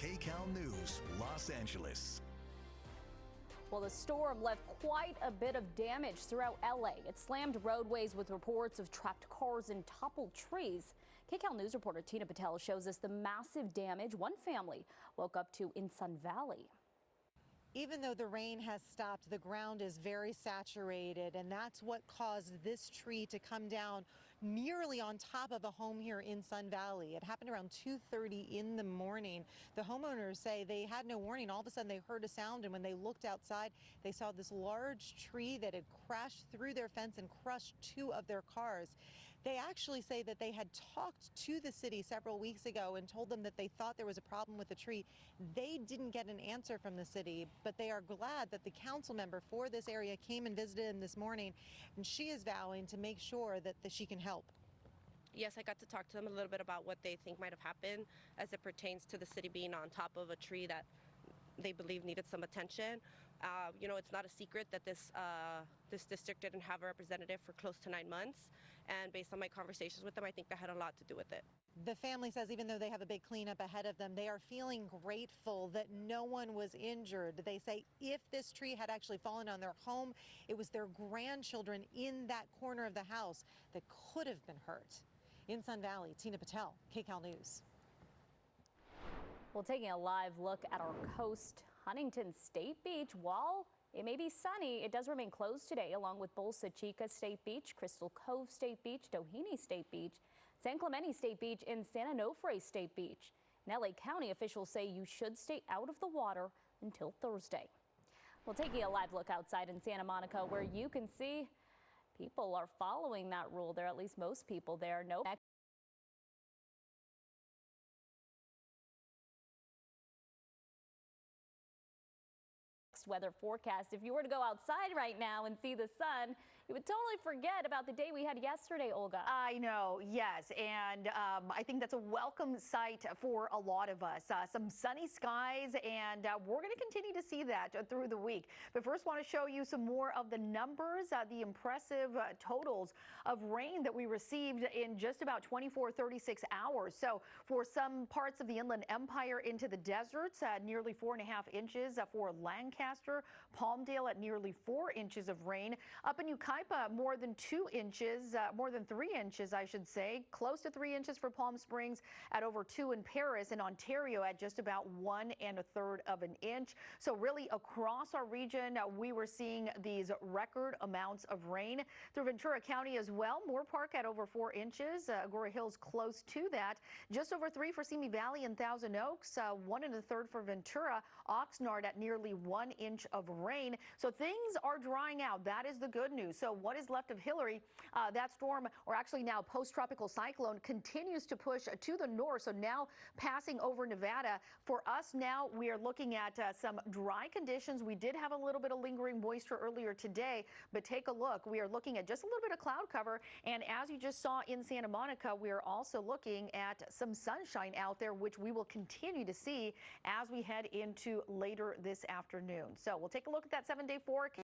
Kcal News, Los Angeles. Well, the storm left quite a bit of damage throughout LA. It slammed roadways with reports of trapped cars and toppled trees. Kcal News reporter Tina Patel shows us the massive damage one family woke up to in Sun Valley. Even though the rain has stopped, the ground is very saturated, and that's what caused this tree to come down nearly on top of a home here in Sun Valley. It happened around 2:30 in the morning. The homeowners say they had no warning. All of a sudden they heard a sound, and when they looked outside, they saw this large tree that had crashed through their fence and crushed two of their cars. They actually say that they had talked to the city several weeks ago and told them that they thought there was a problem with the tree. They didn't get an answer from the city, but they are glad that the council member for this area came and visited them this morning, and she is vowing to make sure that she can help. Yes, I got to talk to them a little bit about what they think might have happened as it pertains to the city being on top of a tree that they believe needed some attention. It's not a secret that this district didn't have a representative for close to 9 months, and based on my conversations with them, I think that had a lot to do with it. The family says even though they have a big cleanup ahead of them, they are feeling grateful that no one was injured. They say if this tree had actually fallen on their home, it was their grandchildren in that corner of the house that could have been hurt. In Sun Valley, Tina Patel, Kcal News. Well, taking a live look at our coast, Huntington State Beach, while it may be sunny, it does remain closed today, along with Bolsa Chica State Beach, Crystal Cove State Beach, Doheny State Beach, San Clemente State Beach, and San Onofre State Beach. In LA County, officials say you should stay out of the water until Thursday. Well, taking a live look outside in Santa Monica, where you can see people are following that rule there, at least most people there. No weather forecast. If you were to go outside right now and see the sun, you would totally forget about the day we had yesterday, Olga. I know, yes, and I think that's a welcome sight for a lot of us. Some sunny skies, and we're going to continue to see that through the week. But first, want to show you some more of the numbers, the impressive totals of rain that we received in just about 36 hours. So for some parts of the Inland Empire into the deserts, nearly 4.5 inches for Lancaster, Palmdale at nearly 4 inches of rain. Up in Yucaipa, more than 2 inches, more than 3 inches, I should say. Close to 3 inches for Palm Springs, at over 2 in Paris, and Ontario at just about 1 1/3 of an inch. So really across our region, we were seeing these record amounts of rain. Through Ventura County as well, Moore Park at over 4 inches, Agora Hills close to that. Just over 3 for Simi Valley and Thousand Oaks, 1 1/3 for Ventura. Oxnard at nearly 1 inch of rain. So things are drying out. That is the good news. So what is left of Hillary, that storm, or actually now post-tropical cyclone, continues to push to the north. So now passing over Nevada. For us now, we are looking at some dry conditions. We did have a little bit of lingering moisture earlier today, but take a look. We are looking at just a little bit of cloud cover. And as you just saw in Santa Monica, we are also looking at some sunshine out there, which we will continue to see as we head into later this afternoon. So we'll take a look at that 7-day forecast.